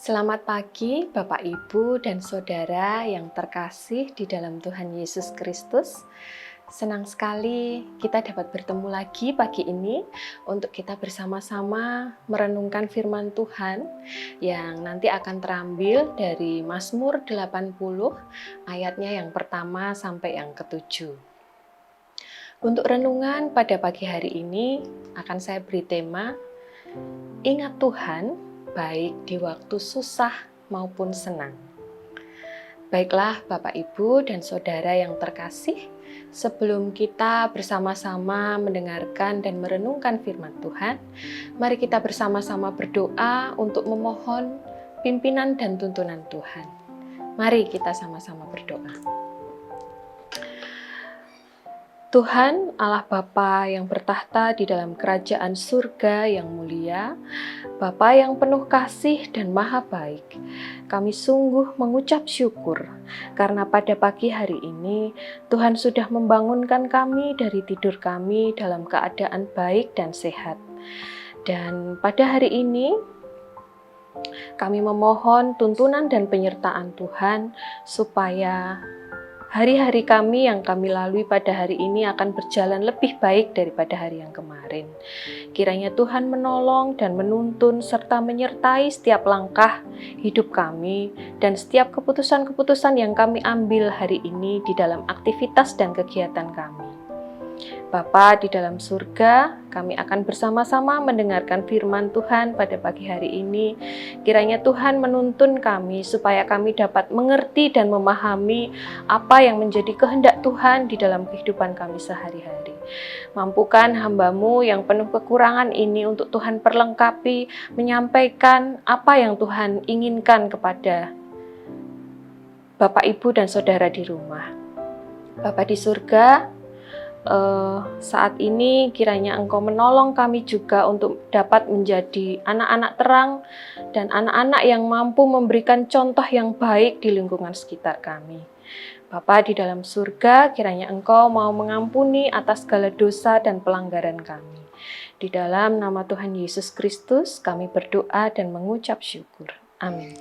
Selamat pagi, Bapak, Ibu, dan Saudara yang terkasih di dalam Tuhan Yesus Kristus. Senang sekali kita dapat bertemu lagi pagi ini untuk kita bersama-sama merenungkan firman Tuhan yang nanti akan terambil dari Mazmur 80 ayatnya yang pertama sampai yang ketujuh. Untuk renungan pada pagi hari ini akan saya beri tema Ingat Tuhan baik di waktu susah maupun senang. Baiklah Bapak, Ibu, dan Saudara yang terkasih, sebelum kita bersama-sama mendengarkan dan merenungkan firman Tuhan, mari kita bersama-sama berdoa untuk memohon pimpinan dan tuntunan Tuhan. Mari kita sama-sama berdoa. Tuhan Allah Bapa yang bertahta di dalam kerajaan surga yang mulia, Bapa yang penuh kasih dan maha baik, kami sungguh mengucap syukur karena pada pagi hari ini Tuhan sudah membangunkan kami dari tidur kami dalam keadaan baik dan sehat. Dan pada hari ini kami memohon tuntunan dan penyertaan Tuhan supaya hari-hari kami yang kami lalui pada hari ini akan berjalan lebih baik daripada hari yang kemarin. Kiranya Tuhan menolong dan menuntun serta menyertai setiap langkah hidup kami dan setiap keputusan-keputusan yang kami ambil hari ini di dalam aktivitas dan kegiatan kami. Bapa di dalam surga, kami akan bersama-sama mendengarkan firman Tuhan pada pagi hari ini. Kiranya Tuhan menuntun kami supaya kami dapat mengerti dan memahami apa yang menjadi kehendak Tuhan di dalam kehidupan kami sehari-hari. Mampukan hamba-Mu yang penuh kekurangan ini untuk Tuhan perlengkapi, menyampaikan apa yang Tuhan inginkan kepada Bapak, Ibu, dan Saudara di rumah. Bapa di surga, saat ini kiranya Engkau menolong kami juga untuk dapat menjadi anak-anak terang dan anak-anak yang mampu memberikan contoh yang baik di lingkungan sekitar kami. Bapa di dalam surga, kiranya Engkau mau mengampuni atas segala dosa dan pelanggaran kami. Di dalam nama Tuhan Yesus Kristus kami berdoa dan mengucap syukur. Amin.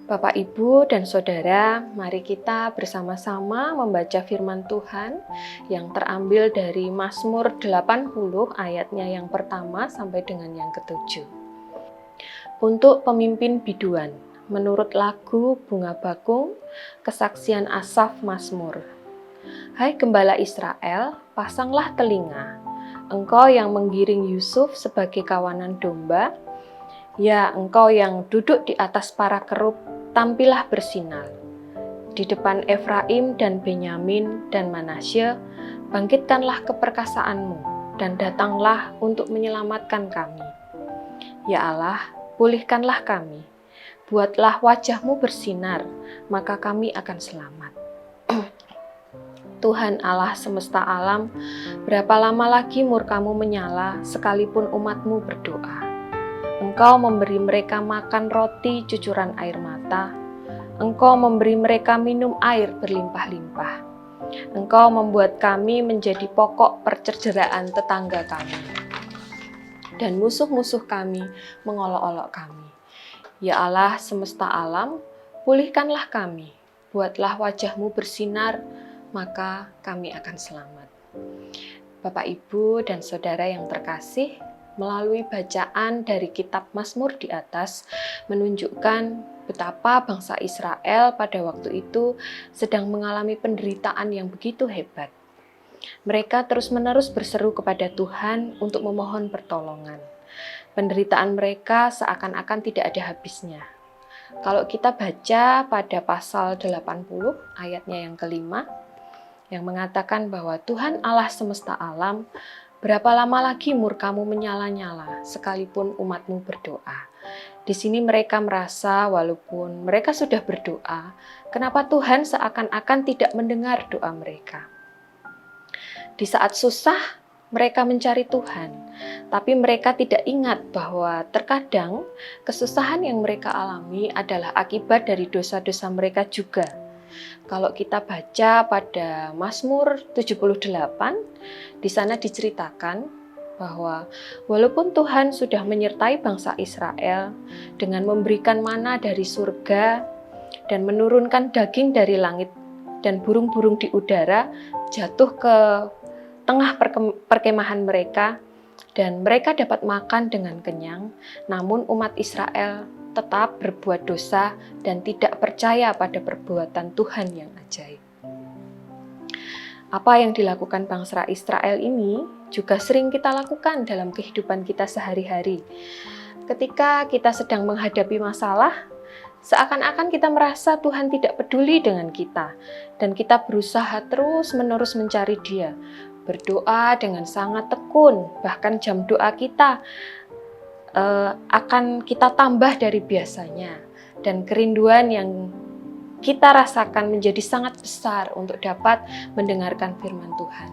Bapak, Ibu, dan Saudara, mari kita bersama-sama membaca firman Tuhan yang terambil dari Mazmur 80 ayatnya yang pertama sampai dengan yang ketujuh. Untuk pemimpin biduan, menurut lagu Bunga Bakung, kesaksian Asaf Mazmur. Hai Gembala Israel, pasanglah telinga, engkau yang menggiring Yusuf sebagai kawanan domba, ya engkau yang duduk di atas para kerub, tampillah bersinar. Di depan Efraim dan Benyamin dan Manasye, bangkitkanlah keperkasaanmu dan datanglah untuk menyelamatkan kami. Ya Allah, pulihkanlah kami. Buatlah wajahmu bersinar, maka kami akan selamat. Tuhan Allah semesta alam, berapa lama lagi murkamu menyala sekalipun umatmu berdoa? Engkau memberi mereka makan roti cucuran air mata. Engkau memberi mereka minum air berlimpah-limpah. Engkau membuat kami menjadi pokok percerderaan tetangga kami. Dan musuh-musuh kami mengolok-olok kami. Ya Allah semesta alam, pulihkanlah kami. Buatlah wajahmu bersinar, maka kami akan selamat. Bapak, Ibu, dan Saudara yang terkasih, melalui bacaan dari kitab Mazmur di atas menunjukkan betapa bangsa Israel pada waktu itu sedang mengalami penderitaan yang begitu hebat. Mereka terus-menerus berseru kepada Tuhan untuk memohon pertolongan. Penderitaan mereka seakan-akan tidak ada habisnya. Kalau kita baca pada pasal 80 ayatnya yang kelima, yang mengatakan bahwa Tuhan Allah semesta alam, berapa lama lagi murkamu menyala-nyala sekalipun umatmu berdoa. Di sini mereka merasa walaupun mereka sudah berdoa, kenapa Tuhan seakan-akan tidak mendengar doa mereka. Di saat susah, mereka mencari Tuhan, tapi mereka tidak ingat bahwa terkadang kesusahan yang mereka alami adalah akibat dari dosa-dosa mereka juga. Kalau kita baca pada Mazmur 78, di sana diceritakan bahwa walaupun Tuhan sudah menyertai bangsa Israel dengan memberikan mana dari surga dan menurunkan daging dari langit dan burung-burung di udara jatuh ke tengah perkemahan mereka dan mereka dapat makan dengan kenyang, namun umat Israel tetap berbuat dosa dan tidak percaya pada perbuatan Tuhan yang ajaib. Apa yang dilakukan bangsa Israel ini juga sering kita lakukan dalam kehidupan kita sehari-hari. Ketika kita sedang menghadapi masalah, seakan-akan kita merasa Tuhan tidak peduli dengan kita, dan kita berusaha terus-menerus mencari Dia, berdoa dengan sangat tekun, bahkan jam doa kita akan kita tambah dari biasanya, dan kerinduan yang kita rasakan menjadi sangat besar untuk dapat mendengarkan firman Tuhan.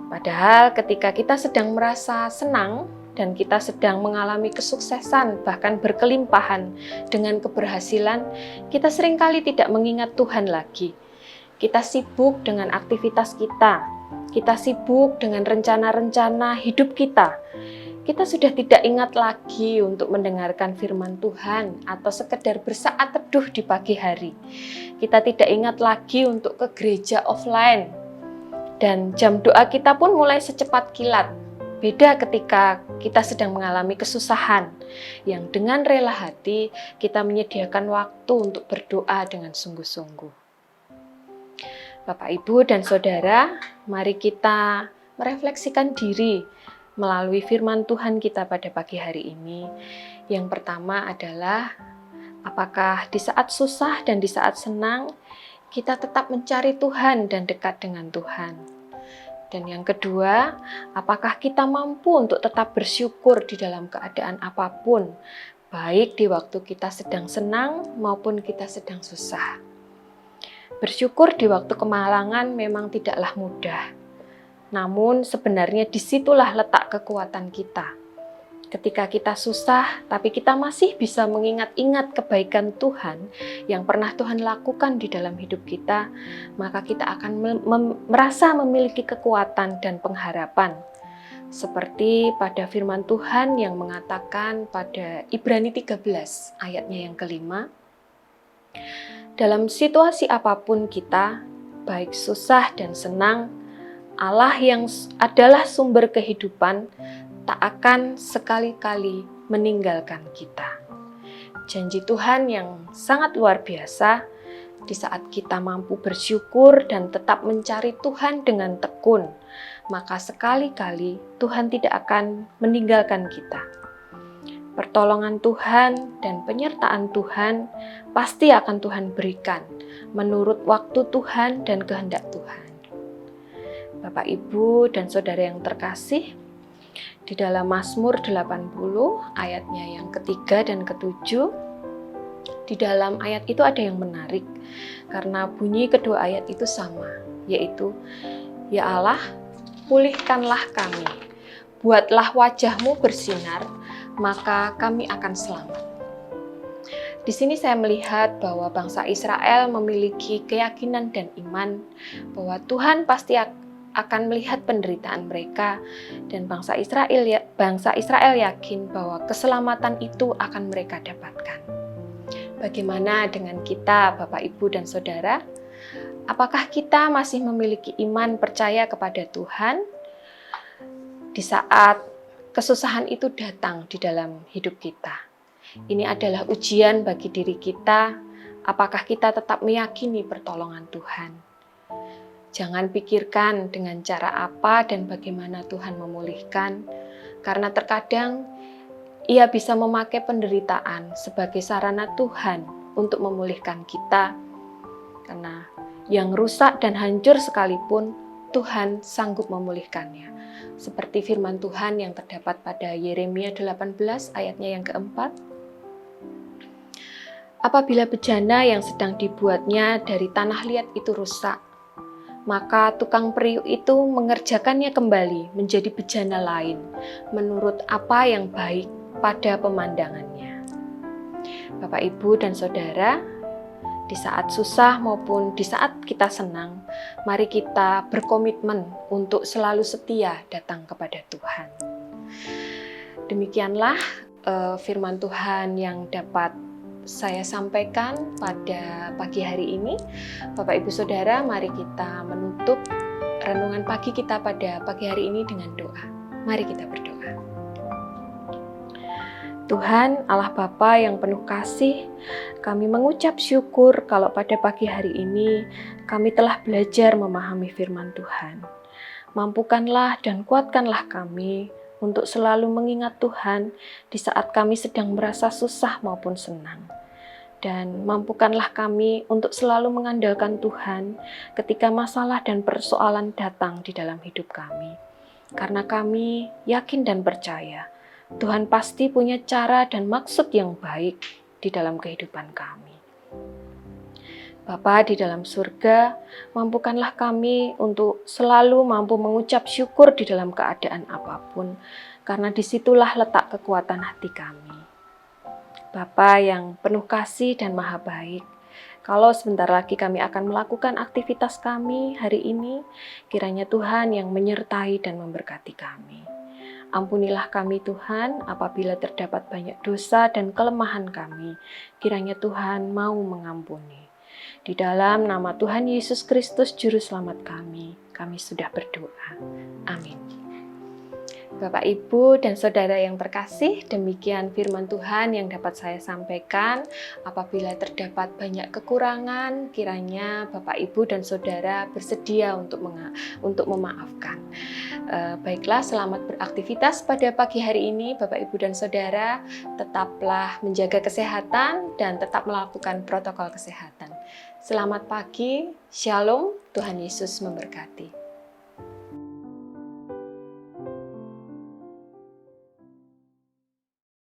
Padahal ketika kita sedang merasa senang dan kita sedang mengalami kesuksesan, bahkan berkelimpahan dengan keberhasilan, kita seringkali tidak mengingat Tuhan lagi. Kita sibuk dengan aktivitas kita sibuk dengan rencana-rencana hidup kita. Kita sudah tidak ingat lagi untuk mendengarkan firman Tuhan atau sekedar bersaat teduh di pagi hari. Kita tidak ingat lagi untuk ke gereja offline. Dan jam doa kita pun mulai secepat kilat. Beda ketika kita sedang mengalami kesusahan, yang dengan rela hati kita menyediakan waktu untuk berdoa dengan sungguh-sungguh. Bapak, Ibu, dan Saudara, mari kita merefleksikan diri melalui firman Tuhan kita pada pagi hari ini. Yang pertama adalah, apakah di saat susah dan di saat senang, kita tetap mencari Tuhan dan dekat dengan Tuhan? Dan yang kedua, apakah kita mampu untuk tetap bersyukur di dalam keadaan apapun, baik di waktu kita sedang senang maupun kita sedang susah? Bersyukur di waktu kemalangan memang tidaklah mudah. Namun sebenarnya disitulah letak kekuatan kita. Ketika kita susah, tapi kita masih bisa mengingat-ingat kebaikan Tuhan yang pernah Tuhan lakukan di dalam hidup kita, maka kita akan merasa memiliki kekuatan dan pengharapan. Seperti pada firman Tuhan yang mengatakan pada Ibrani 13 ayatnya yang kelima, dalam situasi apapun kita, baik susah dan senang, Allah yang adalah sumber kehidupan tak akan sekali-kali meninggalkan kita. Janji Tuhan yang sangat luar biasa di saat kita mampu bersyukur dan tetap mencari Tuhan dengan tekun, maka sekali-kali Tuhan tidak akan meninggalkan kita. Pertolongan Tuhan dan penyertaan Tuhan pasti akan Tuhan berikan menurut waktu Tuhan dan kehendak Tuhan. Bapak, Ibu, dan Saudara yang terkasih, di dalam Mazmur 80 ayatnya yang ketiga dan ketujuh, di dalam ayat itu ada yang menarik karena bunyi kedua ayat itu sama, yaitu, Ya Allah, pulihkanlah kami, buatlah wajah-Mu bersinar, maka kami akan selamat. Di sini saya melihat bahwa bangsa Israel memiliki keyakinan dan iman bahwa Tuhan pasti akan melihat penderitaan mereka, dan bangsa Israel yakin bahwa keselamatan itu akan mereka dapatkan. Bagaimana dengan kita, Bapak, Ibu, dan Saudara? Apakah kita masih memiliki iman percaya kepada Tuhan di saat kesusahan itu datang di dalam hidup kita? Ini adalah ujian bagi diri kita, apakah kita tetap meyakini pertolongan Tuhan? Jangan pikirkan dengan cara apa dan bagaimana Tuhan memulihkan, karena terkadang Ia bisa memakai penderitaan sebagai sarana Tuhan untuk memulihkan kita. Karena yang rusak dan hancur sekalipun, Tuhan sanggup memulihkannya. Seperti firman Tuhan yang terdapat pada Yeremia 18 ayatnya yang keempat. Apabila bejana yang sedang dibuatnya dari tanah liat itu rusak, maka tukang periuk itu mengerjakannya kembali menjadi bejana lain, menurut apa yang baik pada pemandangannya. Bapak, Ibu, dan Saudara, di Di saat susah maupun di saat kita senang, mari kita berkomitmen untuk selalu setia datang kepada Tuhan. Demikianlah firman Tuhan yang dapat saya sampaikan pada pagi hari ini. Bapak Ibu Saudara, mari kita menutup renungan pagi kita pada pagi hari ini dengan doa. Mari kita berdoa. Tuhan Allah Bapa yang penuh kasih, kami mengucap syukur kalau pada pagi hari ini kami telah belajar memahami firman Tuhan. Mampukanlah dan kuatkanlah kami untuk selalu mengingat Tuhan di saat kami sedang merasa susah maupun senang. Dan mampukanlah kami untuk selalu mengandalkan Tuhan ketika masalah dan persoalan datang di dalam hidup kami. Karena kami yakin dan percaya Tuhan pasti punya cara dan maksud yang baik di dalam kehidupan kami. Bapa di dalam surga, mampukanlah kami untuk selalu mampu mengucap syukur di dalam keadaan apapun, karena disitulah letak kekuatan hati kami. Bapa yang penuh kasih dan maha baik, kalau sebentar lagi kami akan melakukan aktivitas kami hari ini, kiranya Tuhan yang menyertai dan memberkati kami. Ampunilah kami Tuhan apabila terdapat banyak dosa dan kelemahan kami. Kiranya Tuhan mau mengampuni. Di dalam nama Tuhan Yesus Kristus Juru Selamat kami sudah berdoa. Amin. Bapak, Ibu, dan Saudara yang terkasih, demikian firman Tuhan yang dapat saya sampaikan. Apabila terdapat banyak kekurangan, kiranya Bapak, Ibu, dan Saudara bersedia untuk memaafkan. Baiklah, selamat beraktivitas pada pagi hari ini, Bapak, Ibu, dan Saudara. Tetaplah menjaga kesehatan dan tetap melakukan protokol kesehatan. Selamat pagi, Shalom, Tuhan Yesus memberkati.